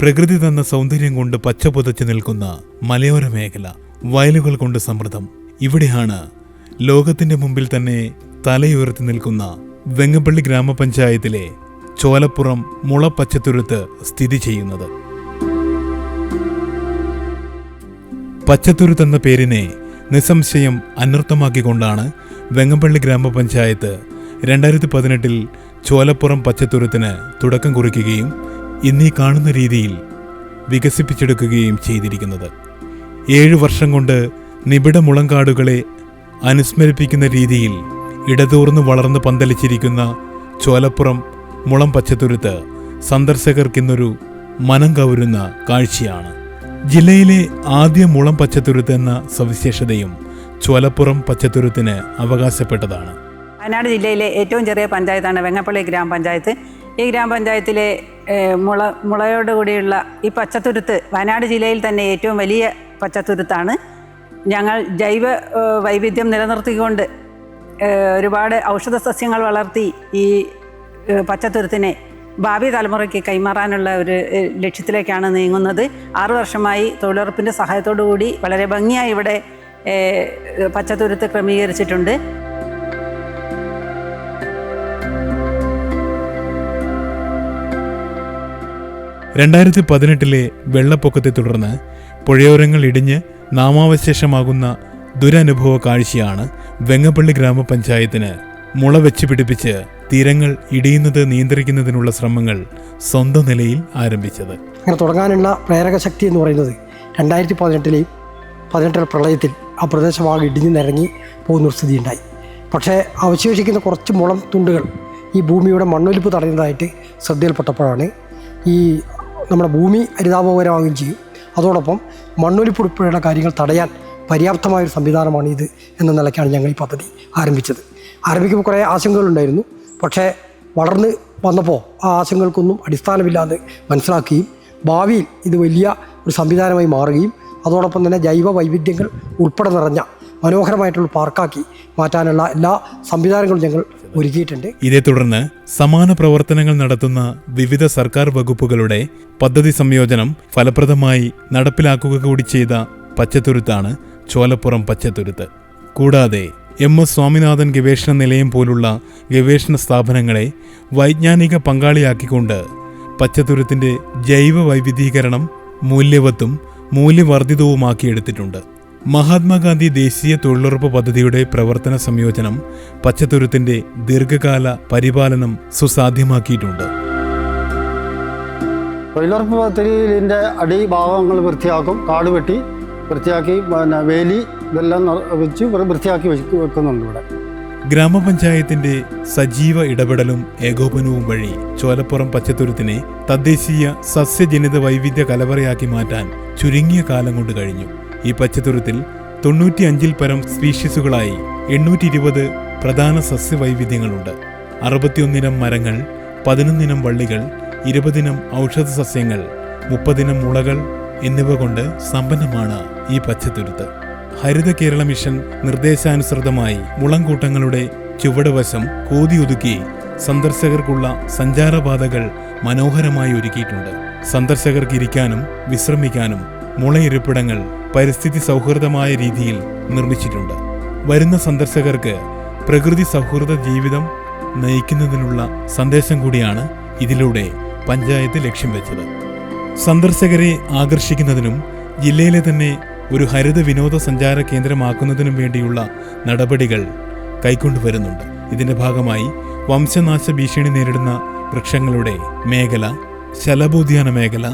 പ്രകൃതി തന്ന സൗന്ദര്യം കൊണ്ട് പച്ച പുതച്ചു നിൽക്കുന്ന മലയോര മേഖല, വയലുകൾ കൊണ്ട് സമൃദ്ധം. ഇവിടെയാണ് ലോകത്തിന്റെ മുമ്പിൽ തന്നെ തലയുയർത്തി നിൽക്കുന്ന വെങ്ങപ്പള്ളി ഗ്രാമപഞ്ചായത്തിലെ ചോലപ്പുറം മുളപ്പച്ചത്തുരുത്ത് സ്ഥിതി ചെയ്യുന്നത്. പച്ചത്തുരുത്ത് എന്ന പേരിനെ നിസ്സംശയം അനർത്ഥമാക്കിക്കൊണ്ടാണ് വെങ്ങപ്പള്ളി ഗ്രാമപഞ്ചായത്ത് 2018 ചോലപ്പുറം പച്ചത്തുരുത്തിന് തുടക്കം കുറിക്കുകയും ഇന്നീ കാണുന്ന രീതിയിൽ വികസിപ്പിച്ചെടുക്കുകയും ചെയ്തിരിക്കുന്നത്. 7 വർഷം കൊണ്ട് നിബിഡ മുളങ്കാടുകളെ അനുസ്മരിപ്പിക്കുന്ന രീതിയിൽ ഇടതൂർന്ന് വളർന്ന് പന്തലിച്ചിരിക്കുന്ന ചോലപ്പുറം മുളം പച്ചത്തുരുത്ത് സന്ദർശകർക്കിന്നൊരു മനം കവരുന്ന കാഴ്ചയാണ്. ജില്ലയിലെ ആദ്യ മുളം പച്ചത്തുരുത്ത് എന്ന സവിശേഷതയും ചോലപ്പുറം പച്ചത്തുരുത്തിന് അവകാശപ്പെട്ടതാണ്. വയനാട് ജില്ലയിലെ ഏറ്റവും ചെറിയ പഞ്ചായത്താണ് വെങ്ങപ്പള്ളി ഗ്രാമപഞ്ചായത്ത്. ഈ ഗ്രാമപഞ്ചായത്തിലെ മുളയോടുകൂടിയുള്ള ഈ പച്ചത്തുരുത്ത് വയനാട് ജില്ലയിൽ തന്നെ ഏറ്റവും വലിയ പച്ചത്തുരുത്താണ്. ഞങ്ങൾ ജൈവ വൈവിധ്യം നിലനിർത്തിക്കൊണ്ട് ഒരുപാട് ഔഷധ സസ്യങ്ങൾ വളർത്തി ഈ പച്ചത്തുരുത്തിനെ ഭാവി തലമുറയ്ക്ക് കൈമാറാനുള്ള ഒരു ലക്ഷ്യത്തിലേക്കാണ് നീങ്ങുന്നത്. 6 വർഷമായി തൊഴിലുറപ്പിൻ്റെ സഹായത്തോടു കൂടി വളരെ ഭംഗിയായി ഇവിടെ പച്ചത്തുരുത്ത് ക്രമീകരിച്ചിട്ടുണ്ട്. '18 വെള്ളപ്പൊക്കത്തെ തുടർന്ന് പുഴയോരങ്ങൾ ഇടിഞ്ഞ് നാമാവശേഷമാകുന്ന ദുരനുഭവ കാഴ്ചയാണ് വെങ്ങപ്പള്ളി ഗ്രാമപഞ്ചായത്തിന് മുള വെച്ച് പിടിപ്പിച്ച് തീരങ്ങൾ ഇടിയുന്നത് നിയന്ത്രിക്കുന്നതിനുള്ള ശ്രമങ്ങൾ സ്വന്തം നിലയിൽ ആരംഭിച്ചത്. അങ്ങനെ തുടങ്ങാനുള്ള പ്രേരക ശക്തി എന്ന് പറയുന്നത് 2018 പ്രളയത്തിൽ ആ പ്രദേശമാകെ ഇടിഞ്ഞു നിരങ്ങി പോകുന്നൊരു സ്ഥിതിയുണ്ടായി. പക്ഷേ അവശേഷിക്കുന്ന കുറച്ച് മുളം തുണ്ടുകൾ ഈ ഭൂമിയുടെ മണ്ണൊലിപ്പ് തടയുന്നതായിട്ട് ശ്രദ്ധയിൽപ്പെട്ടപ്പോഴാണ് ഈ നമ്മുടെ ഭൂമി ഹരിതാഭകരമാവുകയും ചെയ്യും. അതോടൊപ്പം മണ്ണൊലിപ്പ് ഉൾപ്പെടെയുള്ള കാര്യങ്ങൾ തടയാൻ പര്യാപ്തമായൊരു സംവിധാനമാണ് ഇത് എന്ന നിലയ്ക്കാണ് ഞങ്ങൾ ഈ പദ്ധതി ആരംഭിച്ചത്. ആരംഭിക്കുമ്പോൾ കുറേ ആശങ്കകളുണ്ടായിരുന്നു. പക്ഷേ വളർന്ന് വന്നപ്പോൾ ആ ആശങ്കകൾക്കൊന്നും അടിസ്ഥാനമില്ലാതെ മനസ്സിലാക്കുകയും ഭാവിയിൽ ഇത് വലിയ ഒരു സംവിധാനമായി മാറുകയും അതോടൊപ്പം തന്നെ ജൈവ വൈവിധ്യങ്ങൾ ഉൾപ്പെടെ നിറഞ്ഞ മനോഹരമായിട്ടുള്ള പാർക്കാക്കി മാറ്റാനുള്ള എല്ലാ സംവിധാനങ്ങളും ഞങ്ങൾ ഒരുക്കിയിട്ടുണ്ട്. ഇതേ തുടർന്ന് സമാന പ്രവർത്തനങ്ങൾ നടത്തുന്ന വിവിധ സർക്കാർ വകുപ്പുകളുടെ പദ്ധതി സംയോജനം ഫലപ്രദമായി നടപ്പിലാക്കുക കൂടി ചെയ്ത പച്ചത്തുരുത്താണ് ചോലപ്പുറം പച്ചത്തുരുത്ത്. കൂടാതെ MS സ്വാമിനാഥൻ ഗവേഷണ നിലയം പോലുള്ള ഗവേഷണ സ്ഥാപനങ്ങളെ വൈജ്ഞാനിക പങ്കാളിയാക്കിക്കൊണ്ട് പച്ചത്തുരുത്തിന്റെ ജൈവ വൈവിധ്യീകരണം മൂല്യവത്തും മൂല്യവർദ്ധിതവുമാക്കിയെടുത്തിട്ടുണ്ട്. മഹാത്മാഗാന്ധി ദേശീയ തൊഴിലുറപ്പ് പദ്ധതിയുടെ പ്രവർത്തന സംയോജനം പച്ചത്തുരുത്തിന്റെ ദീർഘകാല പരിപാലനം സുസാധ്യമാക്കിയിട്ടുണ്ട്. തൊഴിലുറപ്പ് പദ്ധതിയിലെ അടിഭാഗങ്ങൾ വൃത്തിയാക്കും, കാട് വെട്ടി വൃത്തിയാക്കി വേലി ഇതെല്ലാം വെച്ച് വൃത്തിയാക്കി വെക്കുന്നുണ്ട്. ഇവിടെ ഗ്രാമപഞ്ചായത്തിന്റെ സജീവ ഇടപെടലും ഏകോപനവും വഴി ചോലപ്പുറം പച്ചത്തുരുത്തിനെ തദ്ദേശീയ സസ്യജനിത വൈവിധ്യ കലവറയാക്കി മാറ്റാൻ ചുരുങ്ങിയ കാലം കൊണ്ട് കഴിഞ്ഞു. ഈ പച്ചത്തുരുത്തിൽ 95 പരം സ്പീഷീസുകളായി 820 പ്രധാന സസ്യവൈവിധ്യങ്ങളുണ്ട്. 61 ഇനം മരങ്ങൾ, 11 ഇനം വള്ളികൾ, 20 ഇനം ഔഷധ സസ്യങ്ങൾ, 30 ഇനം മുളകൾ എന്നിവ കൊണ്ട് സമ്പന്നമാണ് ഈ പച്ചത്തുരുത്ത്. ഹരിത കേരള മിഷൻ നിർദ്ദേശാനുസൃതമായി മുളങ്കൂട്ടങ്ങളുടെ ചുവടുവശം കൂതിയൊതുക്കി സന്ദർശകർക്കുള്ള സഞ്ചാരപാതകൾ മനോഹരമായി ഒരുക്കിയിട്ടുണ്ട്. സന്ദർശകർക്ക് ഇരിക്കാനും വിശ്രമിക്കാനും മുളയിരിപ്പിടങ്ങൾ പരിസ്ഥിതി സൗഹൃദമായ രീതിയിൽ നിർമ്മിച്ചിട്ടുണ്ട്. വരുന്ന സന്ദർശകർക്ക് പ്രകൃതി സൗഹൃദ ജീവിതം നയിക്കുന്നതിനുള്ള സന്ദേശം കൂടിയാണ് ഇതിലൂടെ പഞ്ചായത്ത് ലക്ഷ്യം വെച്ചത്. സന്ദർശകരെ ആകർഷിക്കുന്നതിനും ജില്ലയിലെ തന്നെ ഒരു ഹരിത വിനോദസഞ്ചാര കേന്ദ്രമാക്കുന്നതിനും വേണ്ടിയുള്ള നടപടികൾ കൈക്കൊണ്ടുവരുന്നുണ്ട്. ഇതിന്റെ ഭാഗമായി വംശനാശ ഭീഷണി നേരിടുന്ന വൃക്ഷങ്ങളുടെ മേഖല, ശലഭോദ്യാന മേഖല,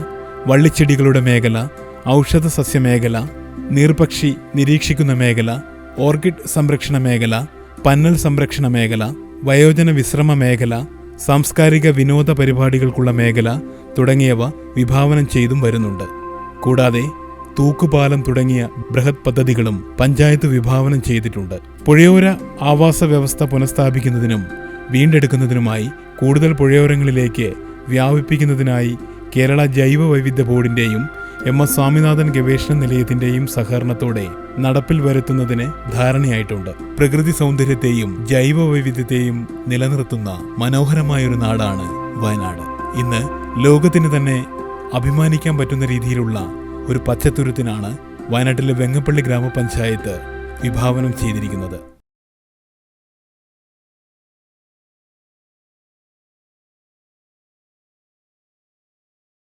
വള്ളിച്ചെടികളുടെ മേഖല, ഔഷധ സസ്യ മേഖല, നീർപക്ഷി നിരീക്ഷിക്കുന്ന മേഖല, ഓർക്കിഡ് സംരക്ഷണ മേഖല, പന്നൽ സംരക്ഷണ മേഖല, വയോജന വിശ്രമ മേഖല, സാംസ്കാരിക വിനോദ പരിപാടികൾക്കുള്ള മേഖല തുടങ്ങിയവ വിഭാവനം ചെയ്തും വരുന്നുണ്ട്. കൂടാതെ തൂക്കുപാലം തുടങ്ങിയ ബൃഹത് പദ്ധതികളും പഞ്ചായത്ത് വിഭാവനം ചെയ്തിട്ടുണ്ട്. പുഴയോര ആവാസ വ്യവസ്ഥ പുനഃസ്ഥാപിക്കുന്നതിനും വീണ്ടെടുക്കുന്നതിനുമായി കൂടുതൽ പുഴയോരങ്ങളിലേക്ക് വ്യാപിപ്പിക്കുന്നതിനായി കേരള ജൈവ വൈവിധ്യ ബോർഡിന്റെയും MS സ്വാമിനാഥൻ ഗവേഷണ നിലയത്തിന്റെയും സഹകരണത്തോടെ നടപ്പിൽ വരുത്തുന്നതിന് ധാരണയായിട്ടുണ്ട്. പ്രകൃതി സൗന്ദര്യത്തെയും ജൈവ വൈവിധ്യത്തെയും നിലനിർത്തുന്ന മനോഹരമായൊരു നാടാണ് വയനാട്. ഇന്ന് ലോകത്തിന് തന്നെ അഭിമാനിക്കാൻ പറ്റുന്ന രീതിയിലുള്ള ഒരു പച്ചത്തുരുത്തിനാണ് വയനാട്ടിലെ വെങ്ങപ്പള്ളി ഗ്രാമപഞ്ചായത്ത് വിഭാവനം ചെയ്തിരിക്കുന്നത്.